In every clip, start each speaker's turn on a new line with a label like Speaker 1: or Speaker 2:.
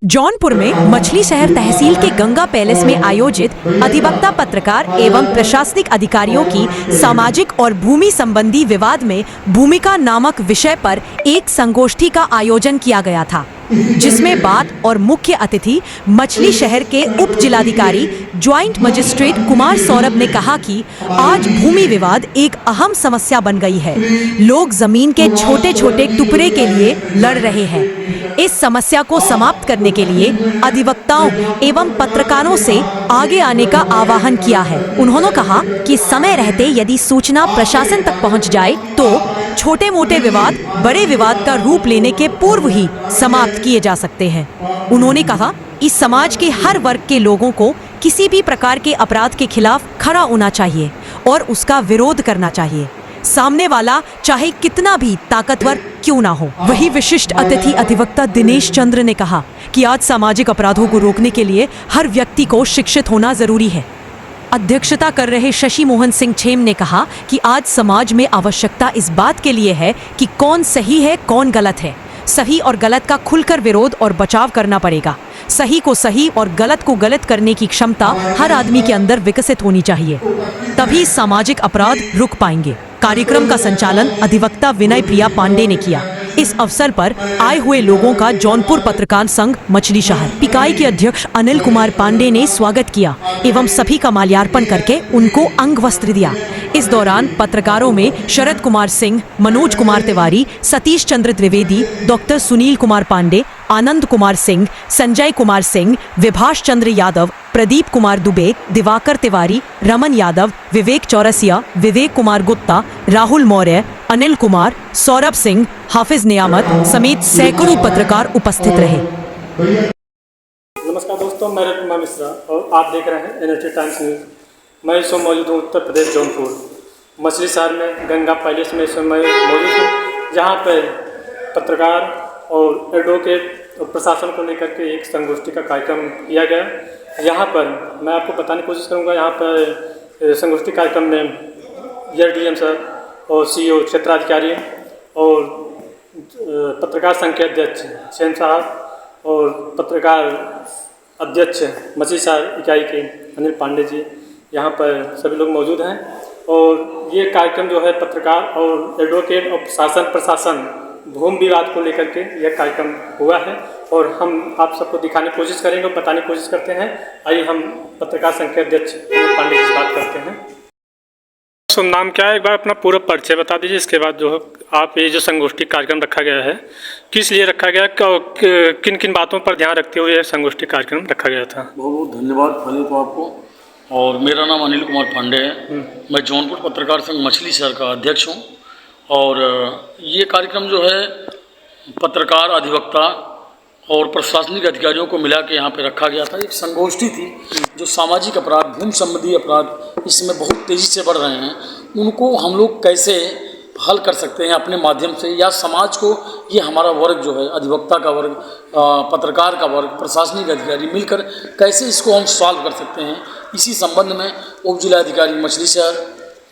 Speaker 1: जौनपुर में मछली शहर तहसील के गंगा पैलेस में आयोजित अधिवक्ता, पत्रकार एवं प्रशासनिक अधिकारियों की सामाजिक और भूमि संबंधी विवाद में भूमिका नामक विषय पर एक संगोष्ठी का आयोजन किया गया था, जिसमें बात और मुख्य अतिथि मछली शहर के उप जिलाधिकारी ज्वाइंट मजिस्ट्रेट कुमार सौरभ ने कहा कि आज भूमि विवाद एक अहम समस्या बन गई है। लोग जमीन के छोटे छोटे टुकड़े के लिए लड़ रहे हैं। इस समस्या को समाप्त करने के लिए अधिवक्ताओं एवं पत्रकारों से आगे आने का आह्वान किया है। उन्होंने कहा कि समय रहते यदि सूचना प्रशासन तक पहुंच जाए तो छोटे मोटे विवाद बड़े विवाद का रूप लेने के पूर्व ही समाप्त किए जा सकते हैं। उन्होंने कहा इस समाज के हर वर्ग के लोगों को किसी भी प्रकार के अपराध के खिलाफ खड़ा होना चाहिए और उसका विरोध करना चाहिए, सामने वाला चाहे कितना भी ताकतवर क्यों ना हो। वही विशिष्ट अतिथि अधिवक्ता दिनेश चंद्र ने कहा कि आज सामाजिक अपराधों को रोकने के लिए हर व्यक्ति को शिक्षित होना जरूरी है। अध्यक्षता कर रहे शशि मोहन सिंह छेम ने कहा कि आज समाज में आवश्यकता इस बात के लिए है कि कौन सही है कौन गलत है। सही और गलत का खुलकर विरोध और बचाव करना पड़ेगा। सही को सही और गलत को गलत करने की क्षमता हर आदमी के अंदर विकसित होनी चाहिए, तभी सामाजिक अपराध रुक पाएंगे। कार्यक्रम का संचालन अधिवक्ता विनय प्रिया पांडे ने किया। इस अवसर पर आए हुए लोगों का जौनपुर पत्रकार संघ मछली शहर इकाई के अध्यक्ष अनिल कुमार पांडे ने स्वागत किया एवं सभी का माल्यार्पण करके उनको अंग वस्त्र दिया। इस दौरान पत्रकारों में शरद कुमार सिंह, मनोज कुमार तिवारी, सतीश चंद्र द्विवेदी, डॉक्टर सुनील कुमार पांडे, आनंद कुमार सिंह, संजय कुमार सिंह, विभाष चंद्र यादव, प्रदीप कुमार दुबे, दिवाकर तिवारी, रमन यादव, विवेक चौरसिया, विवेक कुमार गुप्ता, राहुल मौर्य, अनिल कुमार, सौरभ सिंह, हाफिज नियामत समेत सैकड़ों पत्रकार उपस्थित रहे।
Speaker 2: नमस्कार दोस्तों, मैं कुमार मिश्रा और आप देख रहे हैं एनएचए टाइम्स न्यूज़। मैं इस समय मौजूद हूँ उत्तर प्रदेश जौनपुर मछली शहर में गंगा पैलेस में इस समय मौजूद हूँ, जहाँ पर पत्रकार और एडवोकेट और प्रशासन को लेकर के एक संगोष्ठी का कार्यक्रम किया गया। यहाँ पर मैं आपको बताने की कोशिश करूँगा। यहाँ पर संगोष्ठी कार्यक्रम में डीएम सर और सीईओ क्षेत्राधिकारी और पत्रकार संघ के अध्यक्ष सेन साहब और पत्रकार अध्यक्ष मछली शहर इकाई के अनिल पांडे जी, यहाँ पर सभी लोग मौजूद हैं। और ये कार्यक्रम जो है पत्रकार और एडवोकेट और प्रशासन भूमि विवाद को लेकर के यह कार्यक्रम हुआ है और हम आप सबको दिखाने की कोशिश करेंगे और बताने की कोशिश करते हैं। आइए हम पत्रकार संघ के अध्यक्ष अनिल पांडे जी से बात करते हैं। तो नाम क्या है, एक बार अपना पूरा परिचय बता दीजिए। इसके बाद जो आप ये जो संगोष्ठी कार्यक्रम रखा गया है किस लिए रखा गया, किन किन बातों पर ध्यान रखते हुए यह संगोष्ठी कार्यक्रम रखा गया था?
Speaker 3: बहुत बहुत धन्यवाद पहले तो आपको। और मेरा नाम अनिल कुमार पांडे है। मैं जौनपुर पत्रकार संघ मछली शहर का अध्यक्ष हूँ। और ये कार्यक्रम जो है पत्रकार, अधिवक्ता और प्रशासनिक अधिकारियों को मिला के यहाँ पे रखा गया था। एक संगोष्ठी थी जो सामाजिक अपराध, भूमि संबंधी अपराध इसमें बहुत तेज़ी से बढ़ रहे हैं, उनको हम लोग कैसे हल कर सकते हैं अपने माध्यम से, या समाज को ये हमारा वर्ग जो है अधिवक्ता का वर्ग, पत्रकार का वर्ग, प्रशासनिक अधिकारी मिलकर कैसे इसको हम सॉल्व कर सकते हैं। इसी संबंध में उप जिलाधिकारी मछली शहर,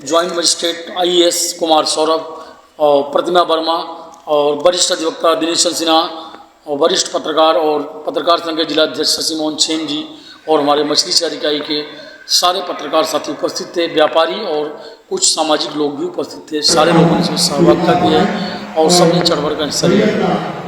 Speaker 3: joint magistrate IAS Kumar Saurabh और प्रतिमा वर्मा और वरिष्ठ अधिवक्ता दिनेश सिन्हा और वरिष्ठ पत्रकार और पत्रकार संघ के जिलाध्यक्ष शशि मोहन छेम जी और हमारे मछली शहर इकाई के सारे पत्रकार साथी उपस्थित थे। व्यापारी और कुछ सामाजिक लोग भी उपस्थित थे। सारे लोगों ने सहभागिता की है और सबने चढ़ बढ़ का हिस्सा लिया।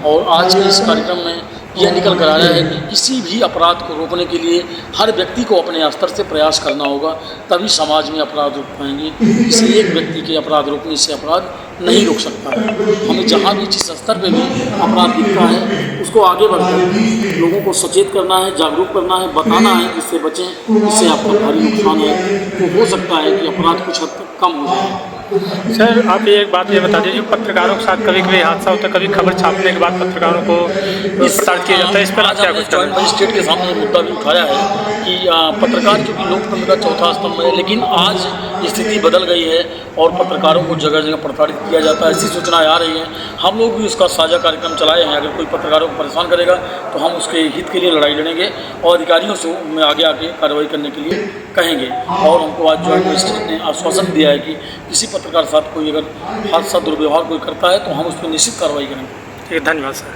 Speaker 3: और आज के इस कार्यक्रम में यह निकल कर आया है कि किसी भी अपराध को रोकने के लिए हर व्यक्ति को अपने स्तर से प्रयास करना होगा, तभी समाज में अपराध रोक पाएंगे। किसी एक व्यक्ति के अपराध रोकने से अपराध नहीं रोक सकता है। हमें जहाँ भी जिस स्तर पे भी अपराध दिखता है उसको आगे बढ़कर लोगों को सचेत करना है, जागरूक करना है, बताना है इससे बचें, इससे आपका भारी नुकसान है। तो हो सकता है कि अपराध कुछ हद तक कम हो जाए।
Speaker 2: सर, आप ये एक बात ये बता दीजिए, पत्रकारों के साथ कभी कभी हादसा होता है, कभी खबर छापने के बाद पत्रकारों को प्रताड़ित किया जाता है, इस पर आप क्या कुछ
Speaker 3: जॉइंट मजिस्ट्रेट के सामने मुद्दा भी उठाया है कि पत्रकार चूँकि लोकतंत्र का चौथा स्तंभ है, लेकिन आज स्थिति बदल गई है और पत्रकारों को जगह जगह प्रताड़ित किया जाता है। ऐसी सूचनाएं आ रही हैं। हम लोग भी उसका साझा कार्यक्रम चलाए हैं। अगर कोई पत्रकारों को परेशान करेगा तो हम उसके हित के लिए लड़ाई लड़ेंगे और अधिकारियों से में आगे आके कार्रवाई करने के लिए कहेंगे। और हमको आज जॉइंट मजिस्ट्रेट ने आश्वासन दिया है कि किसी पत्रकार के साथ कोई अगर हादसा दुर्व्यवहार कोई करता है तो हम उस पर निश्चित कार्रवाई करेंगे।
Speaker 2: ठीक है, धन्यवाद सर।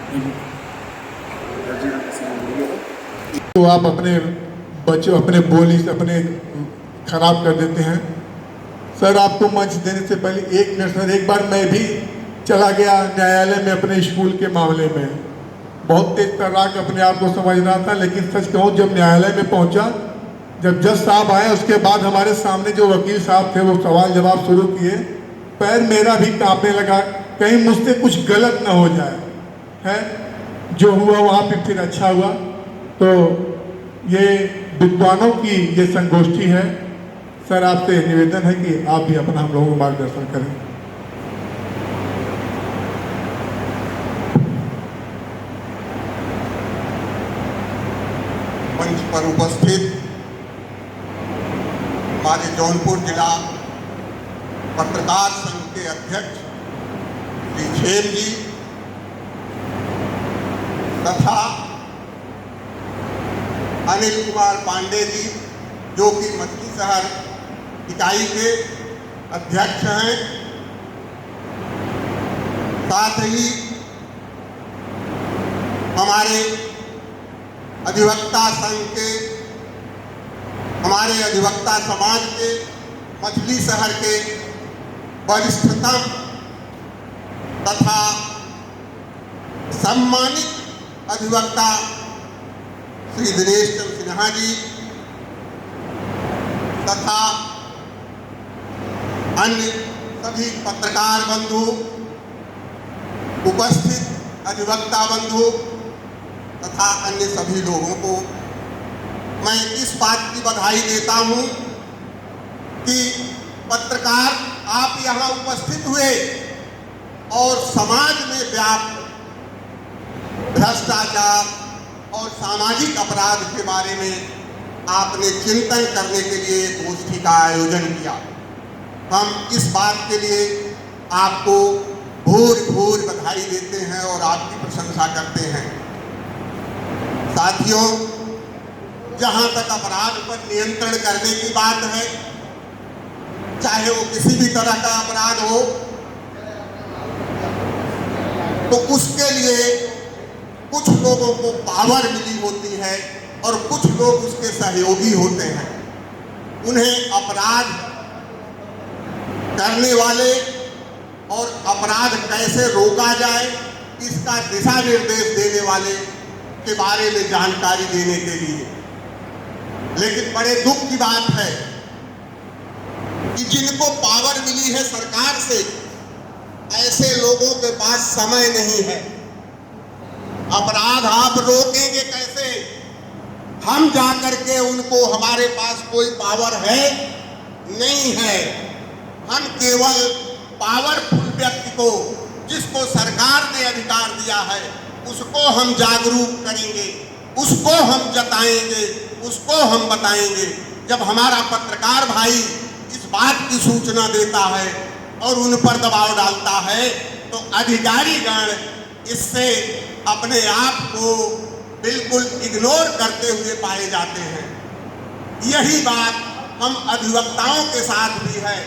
Speaker 4: तो आप अपने बच्चों अपने बोली से अपने खराब कर देते हैं। सर आपको मंच देने से पहले 1 मिनट सर, एक बार मैं भी चला गया न्यायालय में अपने स्कूल के मामले में, बहुत तेज तर्राक अपने आप को समझ रहा था, लेकिन सच कहूँ जब न्यायालय में पहुंचा, जब जज साहब आए उसके बाद हमारे सामने जो वकील साहब थे वो सवाल जवाब शुरू किए, पैर मेरा भी कांपने लगा, कहीं मुझसे कुछ गलत ना हो जाए है। जो हुआ वहाँ पे फिर अच्छा हुआ। तो ये विद्वानों की ये संगोष्ठी है। सर आपसे निवेदन है कि आप भी अपना हम लोगों को मार्गदर्शन करें।
Speaker 5: मंच पर उपस्थित हमारे जौनपुर जिला पत्रकार संघ के अध्यक्ष श्री खेम जी तथा अनिल कुमार पांडे जी जो कि मछली शहर इकाई के अध्यक्ष हैं, साथ ही हमारे अधिवक्ता संघ के, हमारे अधिवक्ता समाज के मछली शहर के वरिष्ठतम तथा सम्मानित अधिवक्ता श्री दिनेश चंद्र सिन्हा जी तथा अन्य सभी पत्रकार बंधु, उपस्थित अधिवक्ता बंधु तथा अन्य सभी लोगों को मैं इस बात की बधाई देता हूं कि पत्रकार आप यहां उपस्थित हुए और समाज में व्याप्त भ्रष्टाचार और सामाजिक अपराध के बारे में आपने चिंतन करने के लिए गोष्ठी का आयोजन किया। हम इस बात के लिए आपको भूर बधाई देते हैं और आपकी प्रशंसा करते हैं। साथियों, जहां तक अपराध पर नियंत्रण करने की बात है, चाहे वो किसी भी तरह का अपराध हो, तो उसके लिए कुछ लोगों को पावर मिली होती है और कुछ लोग उसके सहयोगी होते हैं। उन्हें अपराध करने वाले और अपराध कैसे रोका जाए इसका दिशा निर्देश देने वाले के बारे में जानकारी देने के लिए। लेकिन बड़े दुख की बात है कि जिनको पावर मिली है सरकार से, ऐसे लोगों के पास समय नहीं है। अपराध आप रोकेंगे कैसे? हम जाकर के उनको, हमारे पास कोई पावर है नहीं है। हम केवल पावरफुल व्यक्ति को, जिसको सरकार ने अधिकार दिया है, उसको हम जागरूक करेंगे, उसको हम जताएंगे, उसको हम बताएंगे। जब हमारा पत्रकार भाई इस बात की सूचना देता है और उन पर दबाव डालता है, तो अधिकारी गण इससे अपने आप को बिल्कुल इग्नोर करते हुए पाए जाते हैं। यही बात हम अधिवक्ताओं के साथ भी है।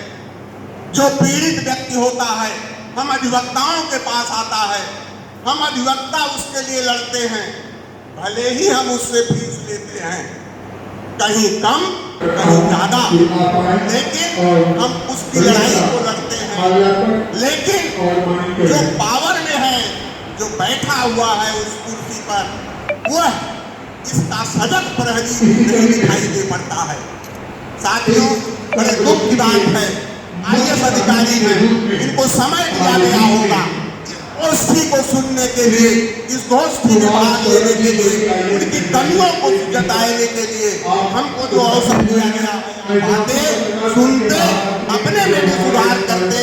Speaker 5: जो पीड़ित व्यक्ति होता है, हम अधिवक्ताओं के पास आता है, हम अधिवक्ता उसके लिए लड़ते हैं, भले ही हम उससे फीस लेते हैं, कहीं कम कहीं ज्यादा, लेकिन हम उसकी लड़ाई को लड़ते हैं। लेकिन जो पावर में है, जो बैठा हुआ है उस कुर्सी पर, वह इसका सजग प्रहरी नहीं दिखाई दे पड़ता है। साथियों, बड़े दुख की बात है, IAS अधिकारी हैं, इनको समय दिया गया होगा इस गोष्ठी को सुनने के लिए, इस गोष्ठी में भाग लेने के लिए, उनकी कमियों को जताने के लिए हमको जो अवसर दिया गया, बातें सुनते, अपने में भी सुधार करते,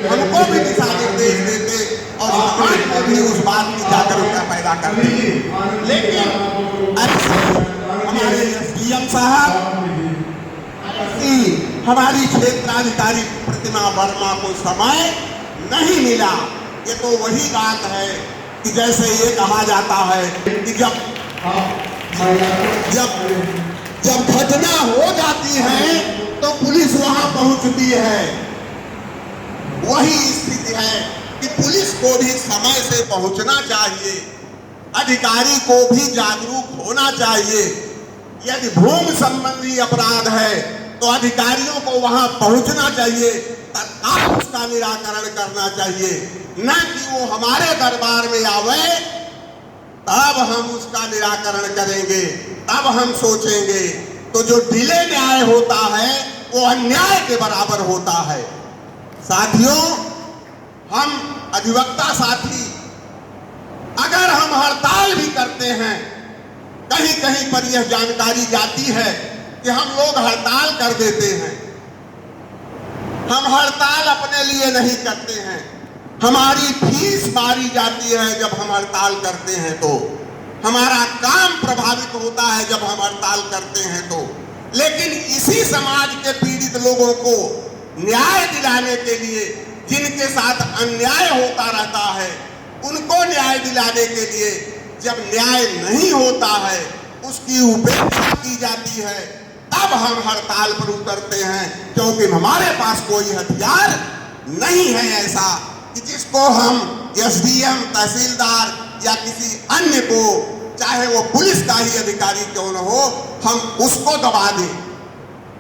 Speaker 5: हमको भी दिशा निर्देश देते और समाज को भी उस बात की जागरूकता पैदा करते। लेकिन ऐसे हमारे SDM साहब, हमारी क्षेत्राधिकारी प्रतिमा वर्मा को समय नहीं मिला। ये तो वही बात है कि जैसे ये कहा जाता है कि जब घटना हो जाती है तो पुलिस वहां पहुंचती है। वही स्थिति है कि पुलिस को भी समय से पहुंचना चाहिए, अधिकारी को भी जागरूक होना चाहिए। यदि भूमि संबंधी अपराध है तो अधिकारियों को वहां पहुंचना चाहिए, तत्काल उसका निराकरण करना चाहिए, न कि वो हमारे दरबार में आवे तब हम उसका निराकरण करेंगे, तब हम सोचेंगे। तो जो डिले न्याय होता है वो अन्याय के बराबर होता है। साथियों, हम अधिवक्ता साथी अगर हम हड़ताल भी करते हैं, कहीं कहीं पर यह जानकारी जाती है कि हम लोग हड़ताल कर देते हैं। हम हड़ताल अपने लिए नहीं करते हैं, हमारी फीस मारी जाती है जब हम हड़ताल करते हैं, तो हमारा काम प्रभावित होता है जब हम हड़ताल करते हैं तो। लेकिन इसी समाज के पीड़ित लोगों को न्याय दिलाने के लिए, जिनके साथ अन्याय होता रहता है, उनको न्याय दिलाने के लिए जब न्याय नहीं होता है, उसकी उपेक्षा की जाती है, तब हम हड़ताल पर उतरते हैं। क्योंकि हमारे पास कोई हथियार नहीं है ऐसा कि जिसको हम एसडीएम, तहसीलदार या किसी अन्य को, चाहे वो पुलिस का ही अधिकारी क्यों न हो, हम उसको दबा दें।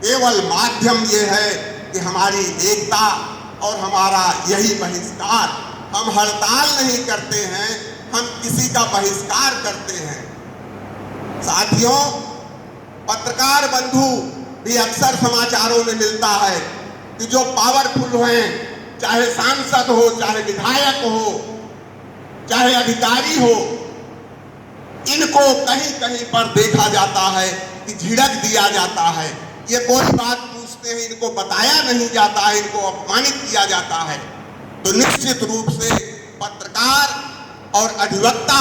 Speaker 5: केवल माध्यम ये है कि हमारी एकता और हमारा यही बहिष्कार। हम हड़ताल नहीं करते हैं, हम किसी का बहिष्कार करते हैं। साथियों, पत्रकार बंधु भी अक्सर समाचारों में मिलता है कि जो पावरफुल हैं, चाहे सांसद हो, चाहे विधायक हो, चाहे अधिकारी हो, इनको कहीं कहीं पर देखा जाता है कि झिड़क दिया जाता है। ये कोई बात पूछते हैं, इनको बताया नहीं जाता है, इनको अपमानित किया जाता है। तो निश्चित रूप से पत्रकार और अधिवक्ता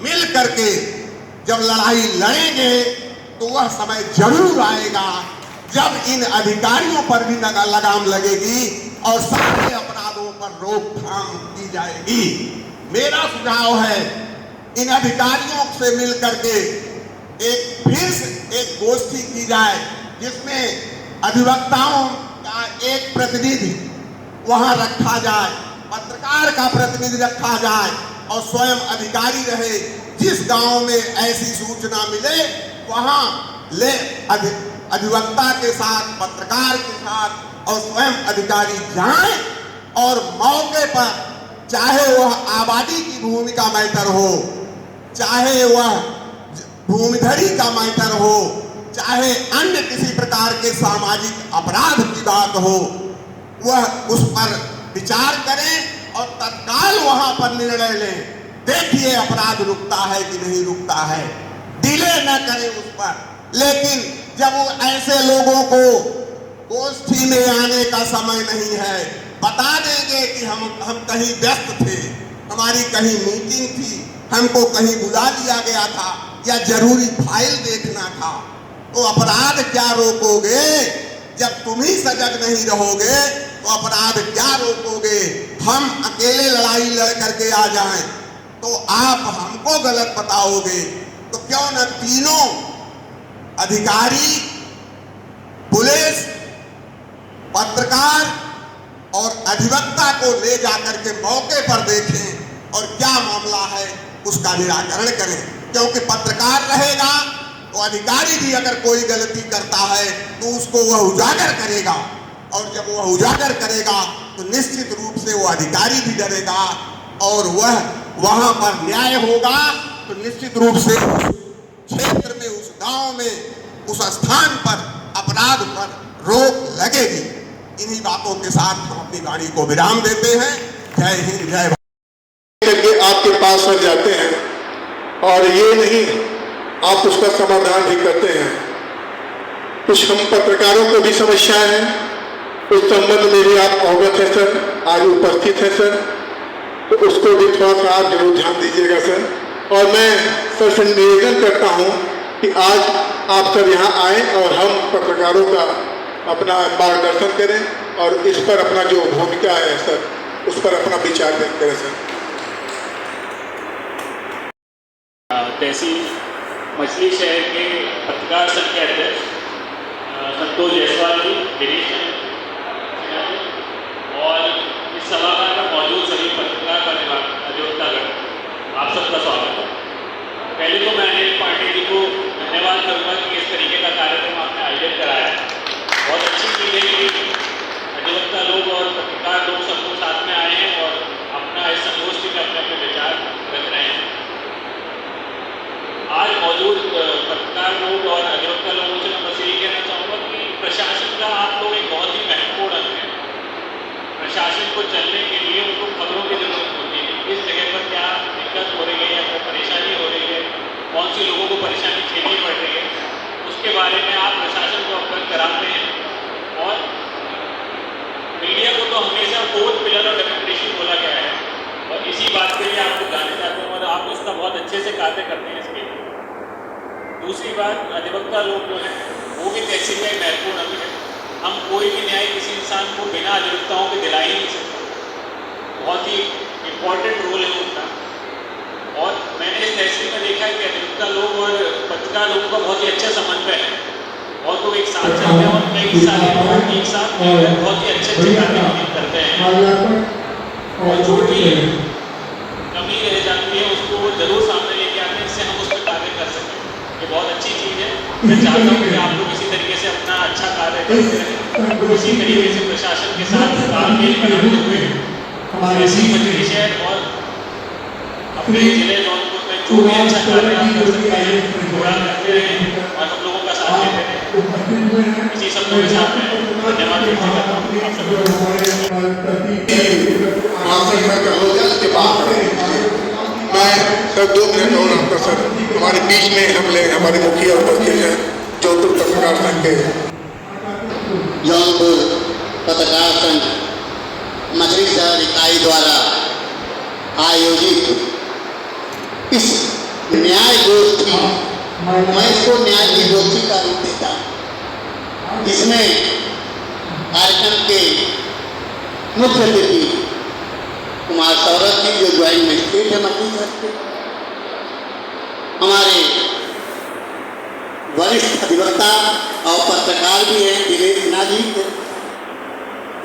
Speaker 5: मिल करके जब लड़ाई लड़ेंगे तो वह समय जरूर आएगा जब इन अधिकारियों पर भी लगाम लगेगी और सारे अपराधों पर रोकथाम की जाएगी। मेरा सुझाव है इन अधिकारियों से मिल करके फिर से एक गोष्ठी की जाए, जिसमें अधिवक्ताओं का एक प्रतिनिधि वहां रखा जाए, पत्रकार का प्रतिनिधि रखा जाए और स्वयं अधिकारी रहे। जिस गांव में ऐसी सूचना मिले वहां ले अधिवक्ता के साथ, पत्रकार के साथ और स्वयं अधिकारी जाएं और मौके पर, चाहे वह आबादी की भूमि का मैटर हो, चाहे वह भूमिधरी का मैटर हो, चाहे अन्य किसी प्रकार के सामाजिक अपराध की बात हो, वह उस पर विचार करें और तत्काल वहां पर निर्णय लें। देखिए अपराध रुकता है कि नहीं रुकता है, डिले न करें उस पर। लेकिन जब वो ऐसे लोगों को गोष्ठी में आने का समय नहीं है, बता देंगे कि हम कहीं व्यस्त थे, हमारी कहीं मीटिंग थी, हमको कहीं बुला लिया गया था या जरूरी फाइल देखना था, तो अपराध क्या रोकोगे? जब तुम ही सजग नहीं रहोगे तो अपराध क्या रोकोगे? हम अकेले लड़ाई लड़ करके आ जाएं तो आप हमको गलत बताओगे, तो क्यों न तीनों अधिकारी, पुलिस, पत्रकार और अधिवक्ता को ले जाकर के मौके पर देखें और क्या मामला है उसका निराकरण करें। क्योंकि पत्रकार रहेगा तो अधिकारी भी अगर कोई गलती करता है तो उसको वह उजागर करेगा, और जब वह उजागर करेगा तो निश्चित रूप से वो अधिकारी भी डरेगा और वह वहां पर न्याय होगा। तो निश्चित रूप से क्षेत्र में, उस गांव में, उस स्थान पर अपराध पर रोक लगेगी। इन्हीं बातों के साथ हम अपनी वाणी को विराम देते हैं। जय हिंद, जय
Speaker 4: भारत। आपके पास सर जाते हैं और ये नहीं, आप उसका समाधान भी करते हैं। कुछ हम पत्रकारों को भी समस्याएं हैं, उस संबंध में भी आप अवगत हैं सर, आज उपस्थित हैं सर, तो उसको भी थोड़ा सा आप जरूर ध्यान दीजिएगा सर। और मैं सर से निवेदन करता हूं कि आज आप सब यहाँ आए और हम पत्रकारों का अपना मार्गदर्शन करें और इस पर अपना जो भूमिका है सर, उस पर अपना विचार व्यक्त करें सर।
Speaker 6: तहसील मछली शहर के पत्रकार संघ के अध्यक्ष संतोष जायसवाल जी, दिनेश और इस सभागार में मौजूद सभी पत्रकार अधिवक्तागण, आप सबका स्वागत है। पहले तो मैं अनिल पांडे जी को धन्यवाद करूँगा कि इस तरीके का कार्यक्रम आपने आयोजन कराया। बहुत अच्छी चीज़ है कि अधिवक्ता लोग और पत्रकार लोग सब लोग साथ में आए हैं और अपना इस संगोष्ठी में अपने अपने विचार रख रहे हैं। आज मौजूद पत्रकार लोग और अधिवक्ता लोगों से मैं बस यही कहना चाहूँगा कि प्रशासन का आप लोग एक बहुत ही महत्वपूर्ण अंग है। प्रशासन को चलने के लिए उनको खबरों की जरूरत होती है, किस जगह पर क्या दिक्कत हो रही है या कोई परेशानी हो रही है, कौन सी लोगों को परेशानी झेलनी पड़ रही है, उसके बारे में आप प्रशासन को अवगत कराते हैं। और मीडिया को तो हमेशा फोर्थ पिलर ऑफ डेमोक्रेसी बोला गया है और इसी बात के लिए आपको जाने जाते हैं और आप इसका बहुत अच्छे से कार्य करते हैं इसके लिए। दूसरी बात, अधिवक्ता लोग जो हैं वो भी तहसील का एक महत्वपूर्ण अंग है। हम कोई भी न्याय किसी इंसान को बिना अधिवक्ताओं के दिला ही नहीं सकते, बहुत ही इम्पोर्टेंट रोल है उनका। और मैंने इस तहसील में देखा है कि अधिवक्ता लोग और पत्रकार लोगों का बहुत ही अच्छा समन्वय है। बहुत लोग एक साथ चलते हैं और कई सारे लोग एक साथ मिलकर बहुत ही अच्छे कार्य करते हैं और जो भी कमी रह जाती है उसको वो जरूर सामने लेके आते हैं, इससे हम उस पर कार्य कर सकें। ये बहुत अच्छी चीज़ है। मैं चाहता हूँ कि आप लोग इसी तरीके से अपना अच्छा कार्य करते रहें, इसी तरीके से प्रशासन के साथ तालमेल बनाते हुए ऐसी मछली शहर और अपने जिले जौनपुर में जो भी अच्छा कार्य आप कर सकते हैं थोड़ा करते रहें और हम लोगों का साथ देते रहें। इसी शब्दों के साथ मैं धन्यवाद व्यक्त करता हूँ आप सबको।
Speaker 4: मैं सर 2 मिनट और आपका सर हमारे बीच में हमारे मुखिया उपस्थित हैं जौनपुर पत्रकार संघ के।
Speaker 7: जौनपुर पत्रकार संघ मछली शहर इकाई द्वारा आयोजित इस न्याय गोष्ठी, मैं इसको न्याय की गोष्ठी का रूप देता हूँ। इसमें कार्यक्रम के मुख्य अतिथि कुमार सौरभ जी जो ज्वाइंट मजिस्ट्रेट है मछली शहर के, हमारे वरिष्ठ अधिवक्ता और पत्रकार भी हैं दिनेश सिन्हा जी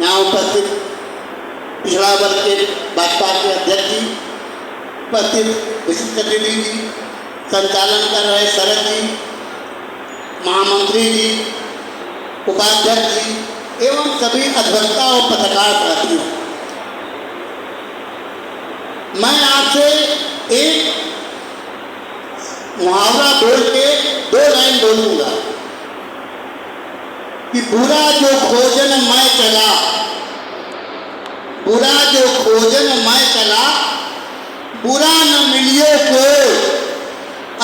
Speaker 7: यहाँ उपस्थित, पिछड़ा वर्ग के भाजपा के अध्यक्ष जी उपस्थित, विशिष्ट अतिथि जी, संचालन कर रहे शरद जी, महामंत्री जी, उपाध्यक्ष जी एवं सभी अधिवक्ता और पत्रकार साथियों, मैं आपसे एक मुहावरा बोल के 2 लाइन बोलूंगा कि बुरा जो खोजन मैं चला, बुरा जो खोजन मैं चला, बुरा न मिलियो को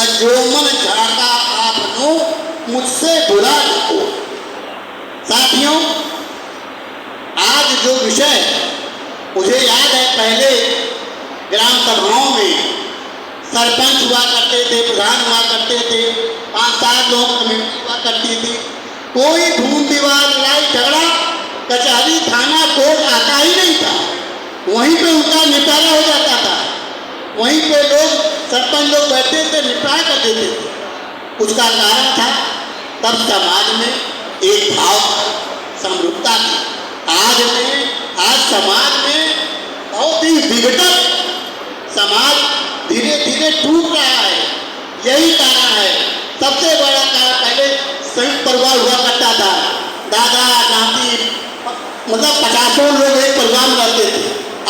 Speaker 7: अजोमन झाका आपनो मुझसे बुरा न को। साथियों, आज जो विषय मुझे याद है, पहले ग्राम सभाओं में सरपंच हुआ करते थे, प्रधान हुआ करते थे, 5-7 लोग कमेटी हुआ करती थी, कोई धूम विवाद लड़ाई झगड़ा कचहरी थाना कोर्ट आता ही नहीं था, वहीं पे उनका निपटारा हो जाता था, वहीं पे लोग सरपंच लोग बैठते थे, निपटारा कर देते थे। उसका कारण था तब समाज में एक भाव समरूपता थी। आज समाज में बहुत ही विघटन समाज धीरे धीरे टूट रहा है। यही कारण है, सबसे बड़ा कारण पहले संयुक्त परिवार हुआ करता था, दादा दादी मतलब 50 लोग एक परिवार में रहते थे।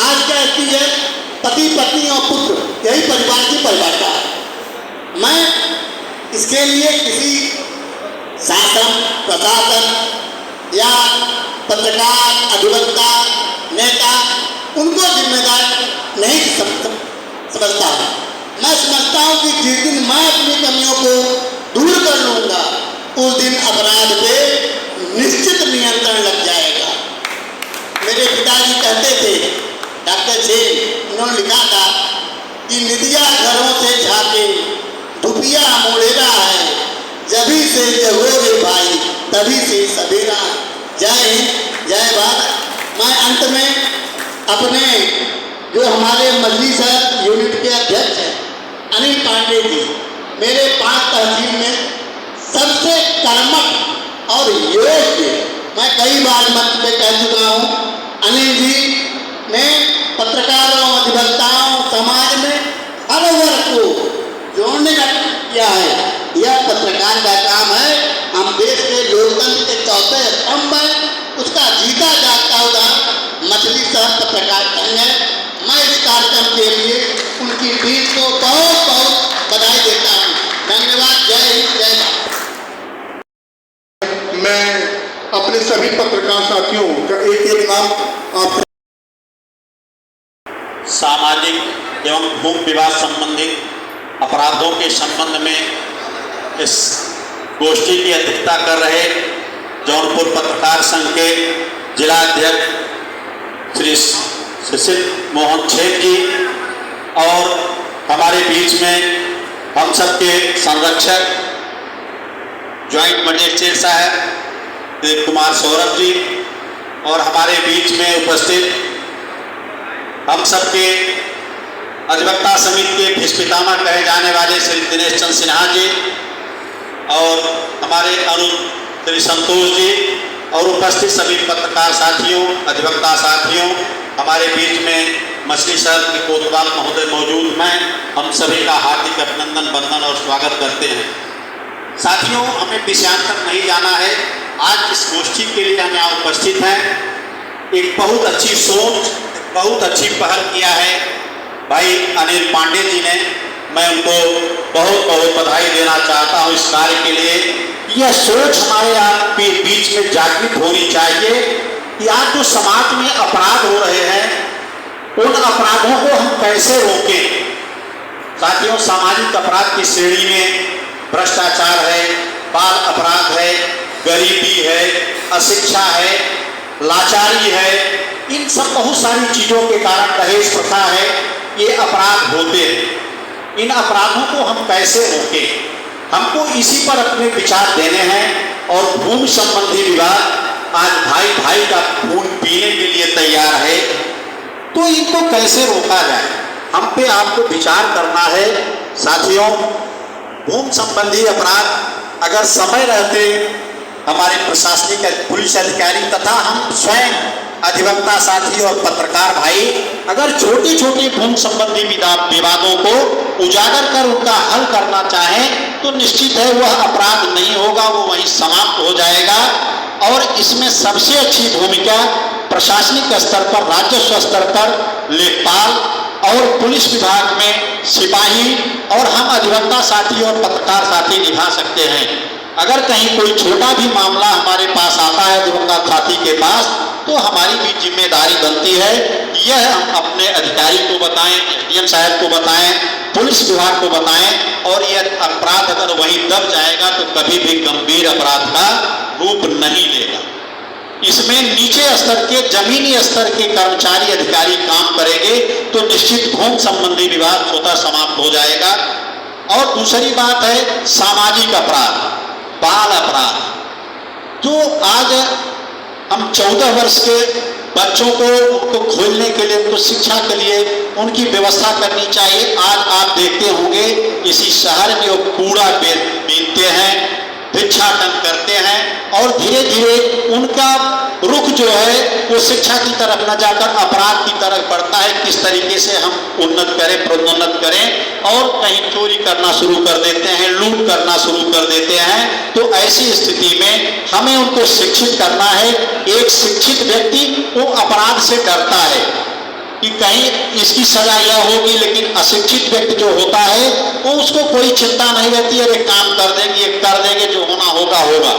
Speaker 7: आज क्या स्थिति है, पति पत्नी और पुत्र यही परिवार की परिभाषा है। मैं इसके लिए किसी शासन प्रशासन या पत्रकार अधिवक्ता नेता उनको जिम्मेदार नहीं समझता हूँ। मैं समझता हूँ कि जिस दिन मैं अपनी कमियों को दूर कर लूँगा उस दिन अपराध पे निश्चित नियंत्रण लग जाएगा। मेरे पिताजी कहते थे, डॉक्टर सेन, उन्होंने लिखा था कि निदिया घरों से झाके धुपिया मुड़ेरा है, जभी से जगो रे भाई तभी से सवेरा। जय हिंद, जय भारत। मैं अंत में अपने जो हमारे मछली शहर यूनिट के अध्यक्ष हैं अनिल पांडे जी, मेरे 5 तहसील में सबसे कर्मठ और योग्य, मैं कई बार मंच पे कह चुका हूँ, अनिल जी ने पत्रकारों अधिवक्ताओं समाज में हर वर्ग को जोड़ने का किया है। यह पत्रकार का काम है। हम देश के लोकतंत्र के चौथे स्तंभ है, उसका जीता जागता उदाहरण मछली शहर पत्रकार संघ है। मैं इस कार्यक्रम के लिए उनकी टीम को बहुत बहुत बधाई देता हूँ। धन्यवाद। जय हिंद, जय भारत।
Speaker 4: मैं अपने सभी पत्रकार साथियों का एक एक नाम आप
Speaker 6: सामाजिक एवं भूमि विवाद संबंधित अपराधों के संबंध में इस गोष्ठी की अध्यक्षता कर रहे जौनपुर पत्रकार संघ के जिला अध्यक्ष श्री सुशील मोहन छेद जी और हमारे बीच में हम सबके संरक्षक ज्वाइंट मजिस्ट्रेट साहब दिलीप कुमार सौरभ जी और हमारे बीच में उपस्थित हम सबके अधिवक्ता समिति के भीष्मपितामह कहे जाने वाले श्री दिनेश चंद्र सिन्हा जी और हमारे अरुण श्री संतोष जी और उपस्थित सभी पत्रकार साथियों, अधिवक्ता साथियों, हमारे बीच में मछली शहर के कोतवाल महोदय मौजूद हैं। हम सभी का हार्दिक अभिनंदन, वंदन और स्वागत करते हैं। साथियों, हमें विषयांतर नहीं जाना है। आज इस गोष्ठी के लिए हम यहाँ उपस्थित हैं। एक बहुत अच्छी सोच, बहुत अच्छी पहल किया है भाई अनिल पांडे जी ने। मैं उनको बहुत बहुत बधाई देना चाहता हूँ इस कार्य के लिए। यह सोच हमारे आपके बीच में जागृत होनी चाहिए कि आज जो समाज में अपराध हो रहे हैं उन अपराधों को हम कैसे रोकें। साथियों, सामाजिक अपराध की श्रेणी में भ्रष्टाचार है, बाल अपराध है, गरीबी है, अशिक्षा है, लाचारी है, इन सब बहुत सारी चीज़ों के कारण दहेज प्रथा है, ये अपराध होते हैं। इन अपराधों को हम कैसे रोकें, हमको इसी पर अपने विचार देने हैं। और भूमि संबंधी विवाद आज भाई भाई का खून पीने के लिए तैयार है, तो इनको कैसे रोका जाए, हम पे आपको विचार करना है। साथियों, भूमि संबंधी अपराध अगर समय रहते हमारे प्रशासनिक पुलिस अधिकारी तथा हम स्वयं अधिवक्ता साथी और पत्रकार भाई अगर छोटी छोटी भूमि संबंधी विवादों को उजागर कर उनका हल करना चाहें तो निश्चित है वह अपराध नहीं होगा, वो वहीं समाप्त हो जाएगा। और इसमें सबसे अच्छी भूमिका प्रशासनिक स्तर पर, राजस्व स्तर पर लेखपाल और पुलिस विभाग में सिपाही और हम अधिवक्ता साथी और पत्रकार साथी निभा सकते हैं। अगर कहीं कोई छोटा भी मामला हमारे पास आता है अधिवक्ता साथी के पास, तो हमारी भी जिम्मेदारी बनती है यह हम अपने अधिकारी को बताएं, एसडीएम साहब को बताएं, पुलिस विभाग को बताएं। और यह अपराध अगर वहीं दब जाएगा तो कभी भी गंभीर अपराध का रूप नहीं लेगा। इसमें नीचे स्तर के, जमीनी स्तर के कर्मचारी अधिकारी काम करेंगे तो निश्चित भूमि संबंधी विवाद स्वतः समाप्त हो जाएगा। और दूसरी बात है सामाजिक अपराध, बाल अपराध, जो आज हम 14 वर्ष के बच्चों को उनको खोलने के लिए, उनको शिक्षा के लिए उनकी व्यवस्था करनी चाहिए। आज आप देखते होंगे इसी शहर में वो कूड़ा बीनते हैं, भिक्षाटन करते हैं और धीरे धीरे उनका रुख जो है वो शिक्षा की तरफ न जाकर अपराध की तरफ बढ़ता है। किस तरीके से हम उन्नत करें, प्रोन्नत करें और कहीं चोरी करना शुरू कर देते हैं, लूट करना शुरू कर देते हैं। तो ऐसी स्थिति में हमें उनको शिक्षित करना है। एक शिक्षित व्यक्ति वो अपराध से डरता है कि कहीं इसकी सजा यह होगी, लेकिन अशिक्षित व्यक्ति जो होता है वो उसको कोई चिंता नहीं रहती है, एक काम कर देंगे, एक कर देंगे, जो होना होगा होगा।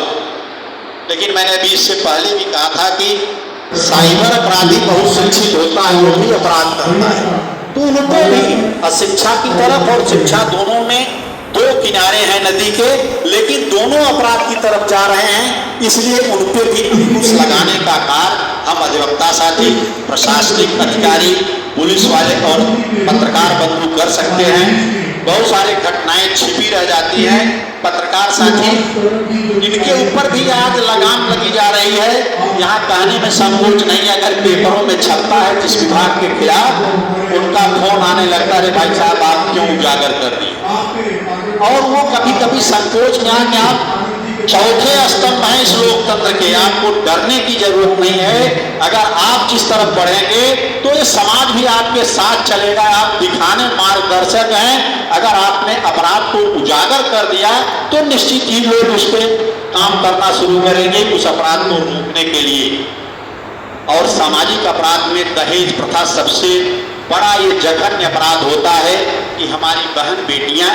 Speaker 6: लेकिन मैंने अभी इससे पहले भी कहा था कि साइबर अपराधी बहुत शिक्षित होता है, वो भी अपराध करता है, तो उनको भी अशिक्षा की तरफ और शिक्षा दोनों में दो किनारे हैं नदी के, लेकिन दोनों अपराध की तरफ जा रहे हैं। इसलिए उन पर भी अंकुश लगाने का कार्य हम अधिवक्ता साथी, प्रशासनिक अधिकारी, पुलिस वाले और पत्रकार बंधु कर सकते हैं। बहुत सारे घटनाएं छिपी रह जाती हैं, पत्रकार साथी इनके ऊपर भी आज लगाम लगी जा रही है। यहाँ कहने में संकोच नहीं, अगर पेपरों में छपता है जिस विभाग के खिलाफ, उनका फोन आने लगता है, भाई साहब आप क्यों उजागर कर दिए। और वो कभी कभी संकोच में आके आप
Speaker 7: चौथे स्तंभ हैं इस लोकतंत्र के। आपको डरने की जरूरत नहीं है। अगर आप जिस तरफ बढ़ेंगे तो ये समाज भी आपके साथ चलेगा। आप दिखाने मार्गदर्शक हैं। अगर आपने अपराध को उजागर कर दिया तो निश्चित ही लोग उस पर काम करना शुरू करेंगे उस अपराध को रोकने के लिए। और सामाजिक अपराध में दहेज प्रथा सबसे बड़ा ये जघन्य अपराध होता है कि हमारी बहन बेटियां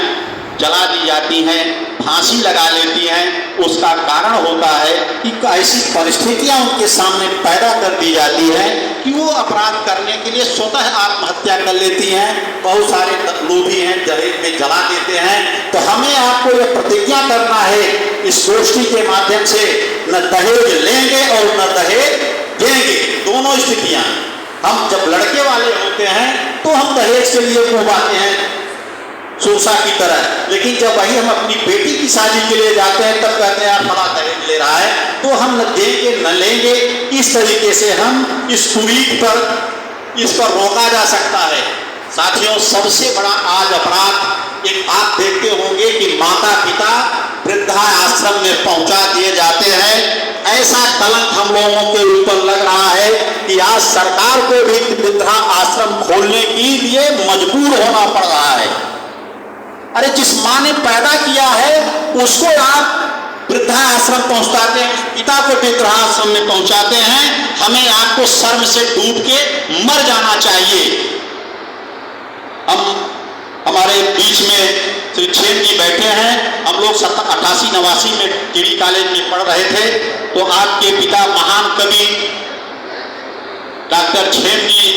Speaker 7: जला दी जाती हैं, फांसी लगा लेती हैं। उसका कारण होता है कि ऐसी परिस्थितियां उनके सामने पैदा कर दी जाती हैं कि वो अपराध करने के लिए स्वतः आत्महत्या कर लेती हैं। बहुत सारे लोभी हैं दहेज में जला देते हैं। तो हमें आपको ये प्रतिज्ञा करना है इस गोष्ठी के माध्यम से, न दहेज लेंगे और न दहेज देंगे। दोनों स्थितियां, हम जब लड़के वाले होते हैं तो हम दहेज के लिए मुँहबाते हैं सुरसा की तरह, लेकिन जब वही हम अपनी बेटी की शादी के लिए जाते हैं तब कहते हैं यार बड़ा दहेज ले रहा है, तो हम न देंगे न लेंगे। इस तरीके से हम इस कुरीति पर इस पर रोका जा सकता है। साथियों, सबसे बड़ा आज अपराध एक आप देखते होंगे कि माता पिता वृद्धा आश्रम में पहुंचा दिए जाते हैं। ऐसा कलंक हम लोगों के ऊपर लग रहा है कि आज सरकार को भी वृद्धा आश्रम खोलने के लिए मजबूर होना पड़ रहा है। अरे जिस माँ ने पैदा किया है उसको आप वृद्धा आश्रम पहुंचाते हैं, पिता को वृद्धा आश्रम में पहुंचाते हैं। हमें आपको शर्म से डूब के मर जाना चाहिए। हमारे बीच में श्री छेम जी बैठे हैं। हम लोग 88-89 में केडी कॉलेज में पढ़ रहे थे तो आपके पिता महान कवि डॉक्टर छेम जी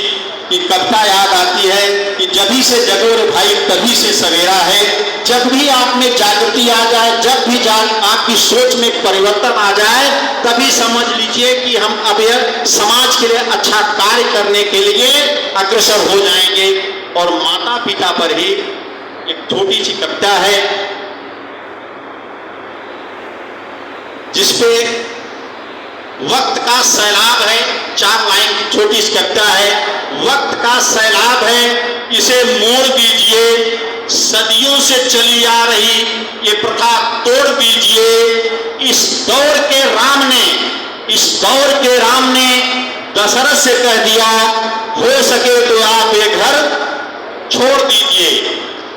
Speaker 7: की कविता याद आती है कि जभी से जगो रे भाई तभी से सवेरा है। जब भी आप में जागृति आ जाए, जब भी आपकी सोच में परिवर्तन आ जाए, तभी समझ लीजिए कि हम अब समाज के लिए अच्छा कार्य करने के लिए अग्रसर हो जाएंगे। और माता पिता पर ही एक छोटी सी कविता है जिसपे वक्त का सैलाब है, 4 लाइन की छोटी सी कविता है। वक्त का सैलाब है इसे मोड़ दीजिए, सदियों से चली आ रही ये प्रथा तोड़ दीजिए। इस दौर के राम ने दशरथ से कह दिया हो सके तो आप ये घर छोड़ दीजिए।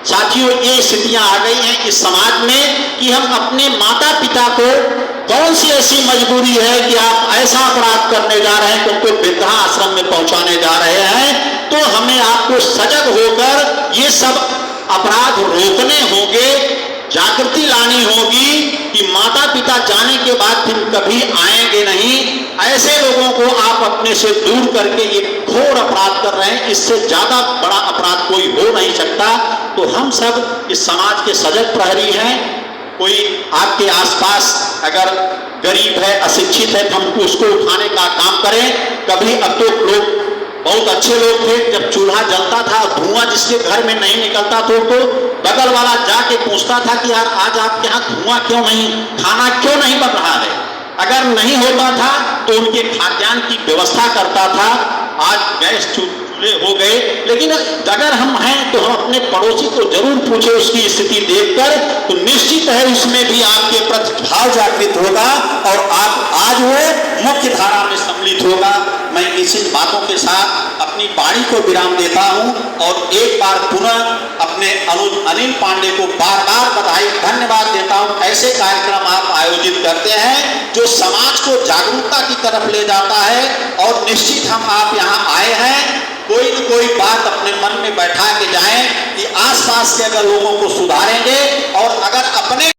Speaker 7: साथियों, ये स्थितियां आ गई हैं इस समाज में कि हम अपने माता पिता को, कौन सी ऐसी मजबूरी है कि आप ऐसा अपराध करने जा रहे हैं कि उनको वृद्धा आश्रम में पहुंचाने जा रहे हैं। तो हमें आपको सजग होकर ये सब अपराध रोकने होंगे, जागृति लानी होगी कि माता पिता जाने के बाद फिर कभी आएंगे नहीं। ऐसे लोगों को आप अपने से दूर करके ये घोर अपराध कर रहे हैं, इससे ज्यादा बड़ा अपराध कोई हो नहीं सकता। तो हम सब इस समाज के सजग प्रहरी हैं। कोई आपके आसपास अगर गरीब है, अशिक्षित है, तो हम उसको उठाने का काम करें। कभी अब तो लोग बहुत अच्छे लोग थे, जब चूल्हा जलता था धुआं जिसके घर में नहीं निकलता तो बगल वाला जाके पूछता था कि यार आज आपके यहाँ धुआं क्यों नहीं, खाना क्यों नहीं बन रहा है। अगर नहीं होता था तो उनके खाद्यान्न की व्यवस्था करता था। आज गैस चूल्हे हो गए, लेकिन अगर हम हैं तो हम अपने पड़ोसी को जरूर पूछे उसकी स्थिति देखकर, तो निश्चित है उसमें भी आपके प्रति भाव जागृत होगा और आप आज वो मुख्य धारा में सम्मिलित होगा। मैं इसी बातों के साथ अपनी वाणी को विराम देता हूं और एक बार पुनः अपने अनुज अनिल पांडे को बार बार बधाई धन्यवाद देता हूं। ऐसे कार्यक्रम आप आयोजित करते हैं जो समाज को जागरूकता की तरफ ले जाता है और निश्चित हम आप यहाँ आए हैं कोई न कोई बात अपने मन में बैठा के जाएं कि आसपास के अगर लोगों को सुधारेंगे और अगर अपने